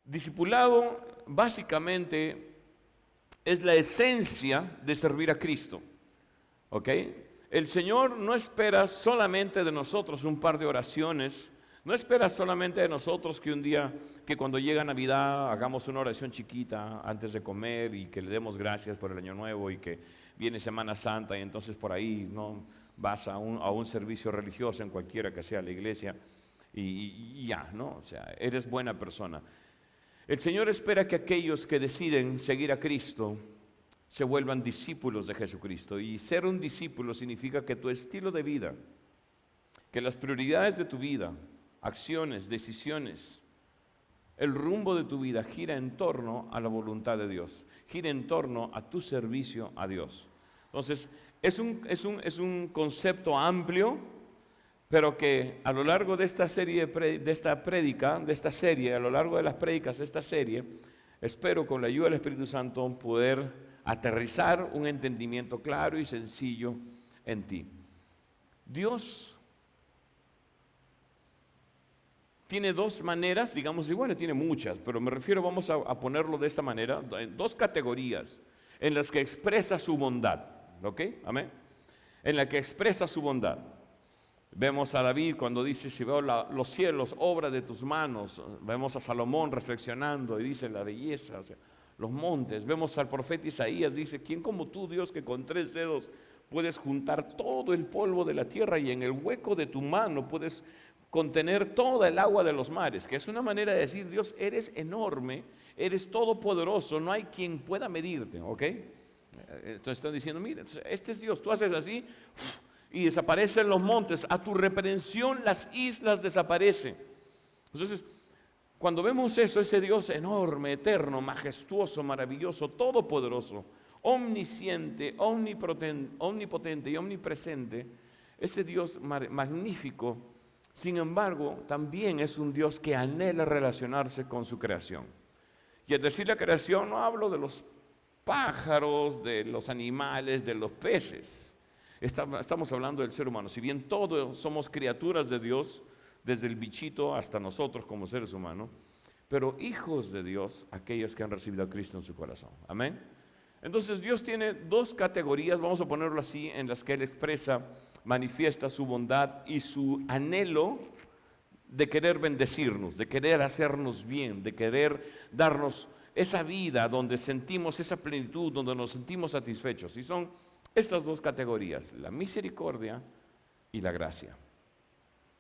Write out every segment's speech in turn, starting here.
Discipulado básicamente es la esencia de servir a Cristo, ¿ok? El Señor no espera solamente de nosotros un par de oraciones, no espera solamente de nosotros que un día, que cuando llega Navidad hagamos una oración chiquita antes de comer y que le demos gracias por el Año Nuevo y que viene Semana Santa y entonces por ahí no vas a un servicio religioso en cualquiera que sea la iglesia y ya, ¿no? O sea, eres buena persona. El Señor espera que aquellos que deciden seguir a Cristo se vuelvan discípulos de Jesucristo. Y ser un discípulo significa que tu estilo de vida, que las prioridades de tu vida, acciones, decisiones, el rumbo de tu vida gira en torno a la voluntad de Dios, gira en torno a tu servicio a Dios. Entonces, es un concepto amplio, pero que a lo largo de esta serie, a lo largo de las prédicas de esta serie, espero con la ayuda del Espíritu Santo poder aterrizar un entendimiento claro y sencillo en ti. Dios tiene dos maneras, digamos, y bueno, tiene muchas, pero me refiero, vamos a ponerlo de esta manera, en dos categorías en las que expresa su bondad, ¿ok? Amén. En la que expresa su bondad. Vemos a David cuando dice, si veo los cielos, obra de tus manos. Vemos a Salomón reflexionando y dice la belleza, o sea, los montes. Vemos al profeta Isaías, dice, ¿quién como tú, Dios, que con 3 dedos puedes juntar todo el polvo de la tierra y en el hueco de tu mano puedes contener toda el agua de los mares? Que es una manera de decir, Dios, eres enorme, eres todopoderoso, no hay quien pueda medirte, ¿ok? Entonces están diciendo, mira, este es Dios, tú haces así y desaparecen los montes, a tu reprensión las islas desaparecen. Entonces, cuando vemos eso, ese Dios enorme, eterno, majestuoso, maravilloso, todopoderoso, omnisciente, omnipotente y omnipresente, ese Dios magnífico, sin embargo, también es un Dios que anhela relacionarse con su creación. Y al decir la creación no hablo de los pájaros, de los animales, de los peces. Estamos hablando del ser humano. Si bien todos somos criaturas de Dios, desde el bichito hasta nosotros como seres humanos, pero hijos de Dios, aquellos que han recibido a Cristo en su corazón. Amén. Entonces Dios tiene dos categorías, vamos a ponerlo así, en las que Él expresa, manifiesta su bondad y su anhelo de querer bendecirnos, de querer hacernos bien, de querer darnos esa vida donde sentimos esa plenitud, donde nos sentimos satisfechos. Y son estas dos categorías, la misericordia y la gracia.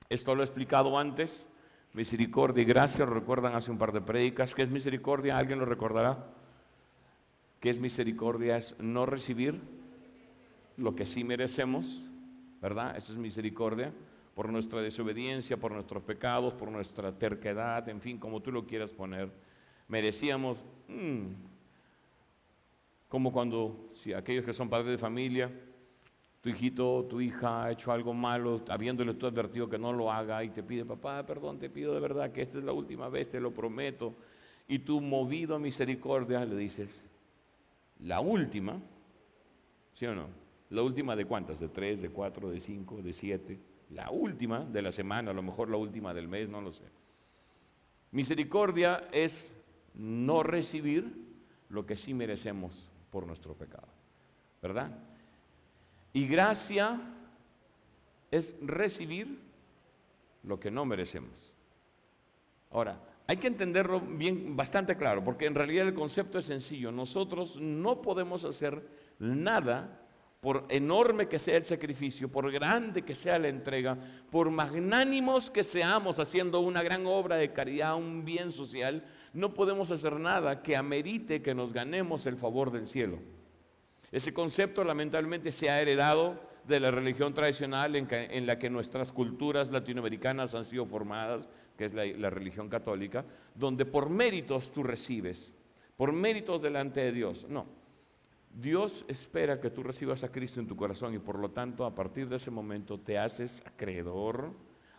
Esto lo he explicado antes, misericordia y gracia, lo recuerdan hace un par de prédicas. ¿Qué es misericordia? ¿Alguien lo recordará? ¿Qué es misericordia? Es no recibir lo que sí merecemos, ¿verdad? Eso es misericordia, por nuestra desobediencia, por nuestros pecados, por nuestra terquedad, en fin, como tú lo quieras poner. Merecíamos, como cuando, si aquellos que son padres de familia, tu hijito, tu hija ha hecho algo malo, habiéndole tú advertido que no lo haga y te pide, papá, perdón, te pido de verdad que esta es la última vez, te lo prometo, y tú, movido a misericordia, le dices, la última, ¿sí o no? ¿La última de cuántas? ¿De 3, de 4, de 5, de 7? La última de la semana, a lo mejor la última del mes, no lo sé. Misericordia es no recibir lo que sí merecemos por nuestro pecado, ¿verdad? Y gracia es recibir lo que no merecemos. Ahora, hay que entenderlo bien, bastante claro, porque en realidad el concepto es sencillo. Nosotros no podemos hacer nada, por enorme que sea el sacrificio, por grande que sea la entrega, por magnánimos que seamos haciendo una gran obra de caridad, un bien social, no podemos hacer nada que amerite que nos ganemos el favor del cielo. Ese concepto lamentablemente se ha heredado de la religión tradicional en la que nuestras culturas latinoamericanas han sido formadas, que es la religión católica, donde por méritos tú recibes, por méritos delante de Dios. No, Dios espera que tú recibas a Cristo en tu corazón y por lo tanto a partir de ese momento te haces acreedor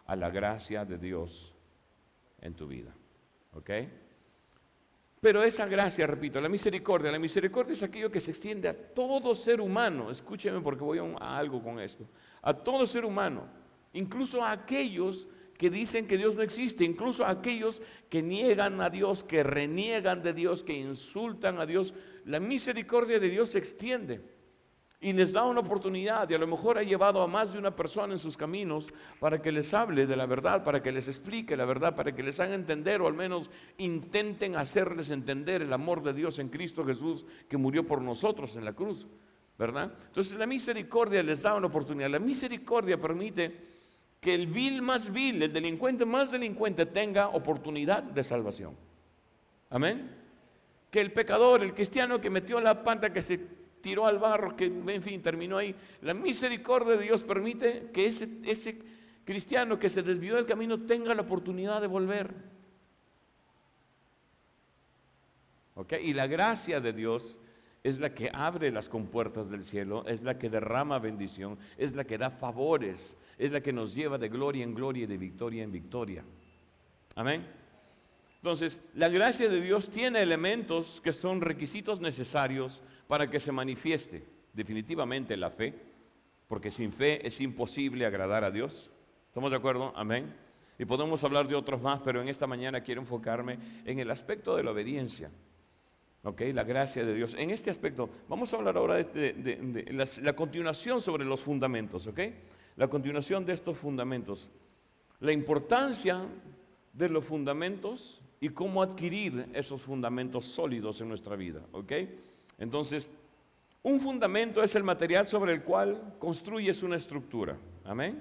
a la gracia de Dios en tu vida. ¿Ok? Pero esa gracia, repito, la misericordia es aquello que se extiende a todo ser humano. Escúcheme porque voy a algo con esto. A todo ser humano, incluso a aquellos que dicen que Dios no existe, incluso aquellos que niegan a Dios, que reniegan de Dios, que insultan a Dios. La misericordia de Dios se extiende y les da una oportunidad, y a lo mejor ha llevado a más de una persona en sus caminos para que les hable de la verdad, para que les explique la verdad, para que les haga entender, o al menos intenten hacerles entender el amor de Dios en Cristo Jesús, que murió por nosotros en la cruz, ¿verdad? Entonces la misericordia les da una oportunidad. La misericordia permite que el vil más vil, el delincuente más delincuente, tenga oportunidad de salvación. Amén. Que el pecador, el cristiano que metió la pata, que se tiró al barro, que en fin terminó ahí, la misericordia de Dios permite que ese cristiano que se desvió del camino tenga la oportunidad de volver. ¿Ok? Y la gracia de Dios es la que abre las compuertas del cielo, es la que derrama bendición, es la que da favores, es la que nos lleva de gloria en gloria y de victoria en victoria. Amén. Entonces, la gracia de Dios tiene elementos que son requisitos necesarios para que se manifieste definitivamente la fe, porque sin fe es imposible agradar a Dios. ¿Estamos de acuerdo? Amén. Y podemos hablar de otros más, pero en esta mañana quiero enfocarme en el aspecto de la obediencia. ¿Ok? La gracia de Dios. En este aspecto, vamos a hablar ahora de la continuación sobre los fundamentos. ¿Ok? La continuación de estos fundamentos. La importancia de los fundamentos y cómo adquirir esos fundamentos sólidos en nuestra vida. ¿Ok? Entonces, un fundamento es el material sobre el cual construyes una estructura. Amén.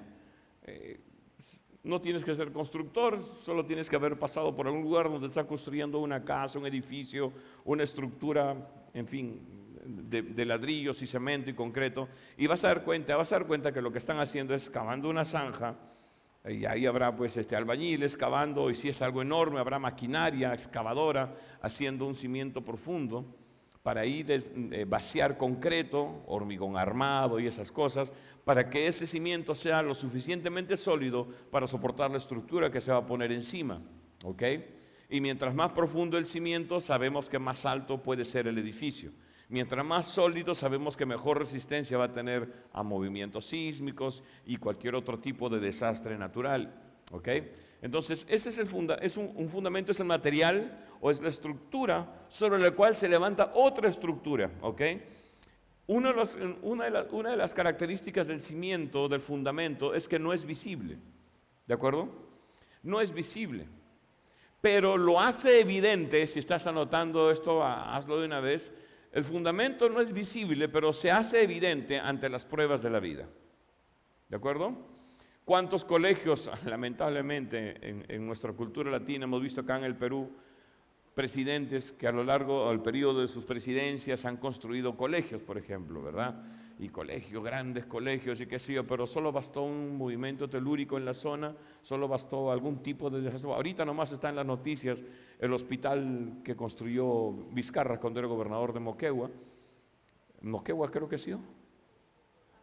No tienes que ser constructor, solo tienes que haber pasado por algún lugar donde estás construyendo una casa, un edificio, una estructura, en fin, de ladrillos y cemento y concreto, y vas a dar cuenta que lo que están haciendo es cavando una zanja, y ahí habrá pues albañiles cavando, y si es algo enorme habrá maquinaria excavadora haciendo un cimiento profundo para ahí vaciar concreto, hormigón armado y esas cosas, para que ese cimiento sea lo suficientemente sólido para soportar la estructura que se va a poner encima. ¿Ok? Y mientras más profundo el cimiento, sabemos que más alto puede ser el edificio. Mientras más sólido, sabemos que mejor resistencia va a tener a movimientos sísmicos y cualquier otro tipo de desastre natural. ¿Ok? Entonces, ese es un fundamento, es el material o es la estructura sobre la cual se levanta otra estructura. ¿Ok? Una de las características del cimiento, del fundamento, es que no es visible. ¿De acuerdo? No es visible. Pero lo hace evidente, si estás anotando esto, hazlo de una vez. El fundamento no es visible, pero se hace evidente ante las pruebas de la vida. ¿De acuerdo? ¿Cuántos colegios, lamentablemente, en nuestra cultura latina, hemos visto acá en el Perú, presidentes que a lo largo del periodo de sus presidencias han construido colegios, por ejemplo, ¿verdad? Y colegios, grandes colegios y qué sé yo, pero solo bastó un movimiento telúrico en la zona, solo bastó algún tipo de desastre. Ahorita nomás está en las noticias el hospital que construyó Vizcarra cuando era gobernador de Moquegua. Moquegua creo que sí.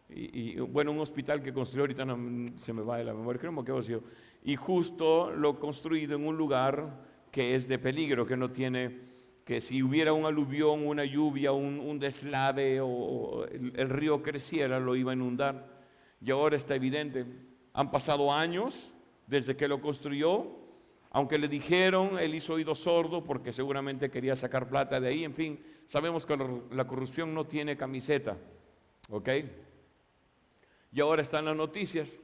Y bueno, un hospital que construyó, ahorita no, se me va de la memoria, creo que Moquegua sí. Y justo lo construido en un lugar que es de peligro, que no tiene, que si hubiera un aluvión, una lluvia, un deslave o el río creciera, lo iba a inundar. Y ahora está evidente, han pasado años desde que lo construyó, aunque le dijeron, él hizo oído sordo porque seguramente quería sacar plata de ahí. En fin, sabemos que la corrupción no tiene camiseta, ¿ok? Y ahora están las noticias,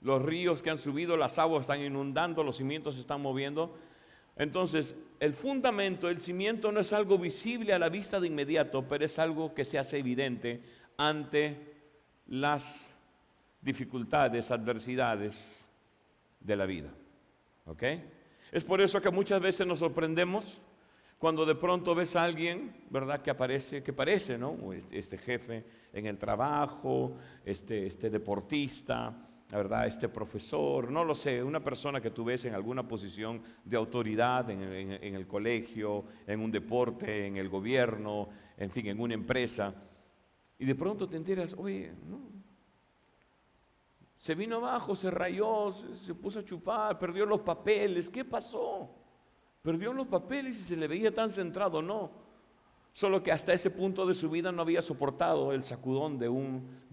los ríos que han subido, las aguas están inundando, los cimientos se están moviendo. Entonces, el fundamento, el cimiento no es algo visible a la vista de inmediato, pero es algo que se hace evidente ante las dificultades, adversidades de la vida. ¿Ok? Es por eso que muchas veces nos sorprendemos cuando de pronto ves a alguien, ¿verdad? Que parece, ¿no? Este jefe en el trabajo, este deportista, ¿verdad? Este profesor, no lo sé, una persona que tú ves en alguna posición de autoridad en el colegio, en un deporte, en el gobierno, en fin, en una empresa, y de pronto te enteras, oye, no, se vino abajo, se rayó, se puso a chupar, perdió los papeles, ¿qué pasó? Perdió los papeles y se le veía tan centrado, no. Solo que hasta ese punto de su vida no había soportado el sacudón de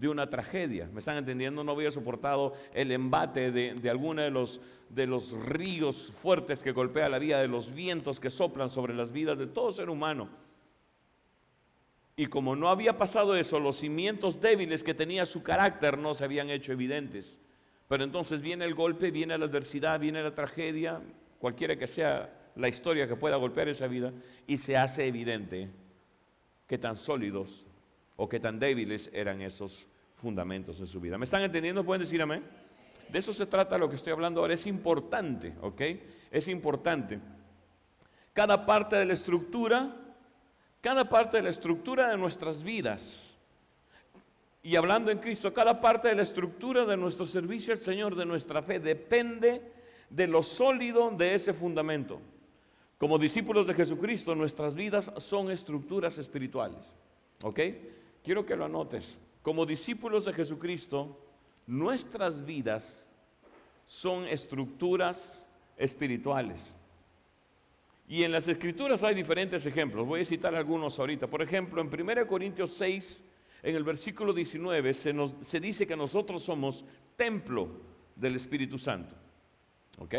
una tragedia. ¿Me están entendiendo? No había soportado el embate de alguno de los ríos fuertes que golpea la vida, de los vientos que soplan sobre las vidas de todo ser humano. Y como no había pasado eso, los cimientos débiles que tenía su carácter no se habían hecho evidentes. Pero entonces viene el golpe, viene la adversidad, viene la tragedia, cualquiera que sea la historia que pueda golpear esa vida, y se hace evidente qué tan sólidos o qué tan débiles eran esos fundamentos de su vida. ¿Me están entendiendo? ¿Pueden decir amén? De eso se trata lo que estoy hablando ahora. Es importante, ¿ok? Es importante. Cada parte de la estructura de nuestras vidas, y hablando en Cristo, cada parte de la estructura de nuestro servicio al Señor, de nuestra fe, depende de lo sólido de ese fundamento. Como discípulos de Jesucristo, nuestras vidas son estructuras espirituales. ¿Ok? Quiero que lo anotes. Como discípulos de Jesucristo, nuestras vidas son estructuras espirituales. Y en las Escrituras hay diferentes ejemplos. Voy a citar algunos ahorita. Por ejemplo, en 1 Corintios 6, en el versículo 19, se dice que nosotros somos templo del Espíritu Santo. ¿Ok?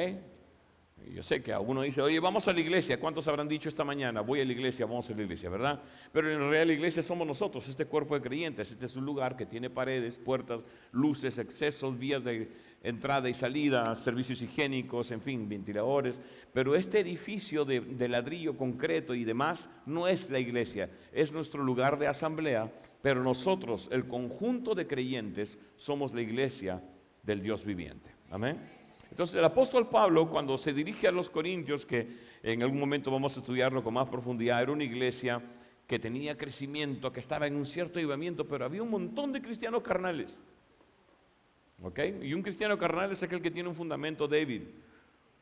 Yo sé que alguno dice, oye, vamos a la iglesia. ¿Cuántos habrán dicho esta mañana? Voy a la iglesia, vamos a la iglesia, ¿verdad? Pero en realidad la iglesia somos nosotros, este cuerpo de creyentes. Este es un lugar que tiene paredes, puertas, luces, accesos, vías de entrada y salida, servicios higiénicos, en fin, ventiladores. Pero este edificio de ladrillo concreto y demás no es la iglesia, es nuestro lugar de asamblea. Pero nosotros, el conjunto de creyentes, somos la iglesia del Dios viviente. Amén. Entonces el apóstol Pablo, cuando se dirige a los corintios, que en algún momento vamos a estudiarlo con más profundidad, era una iglesia que tenía crecimiento, que estaba en un cierto avivamiento, pero había un montón de cristianos carnales. ¿Ok? Y un cristiano carnal es aquel que tiene un fundamento débil,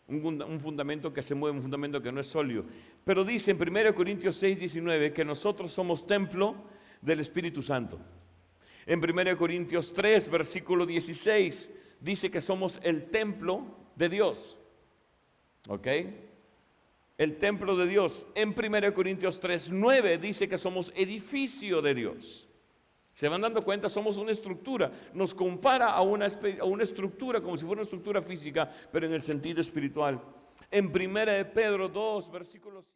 un fundamento que se mueve, un fundamento que no es sólido. Pero dice en 1 Corintios 6, 19 que nosotros somos templo del Espíritu Santo. En 1 Corintios 3, versículo 16, dice que somos el templo de Dios. ¿Ok? El templo de Dios. En 1 Corintios 3, 9 dice que somos edificio de Dios. ¿Se van dando cuenta? Somos una estructura. Nos compara a una estructura como si fuera una estructura física, pero en el sentido espiritual. En 1 Pedro 2, versículos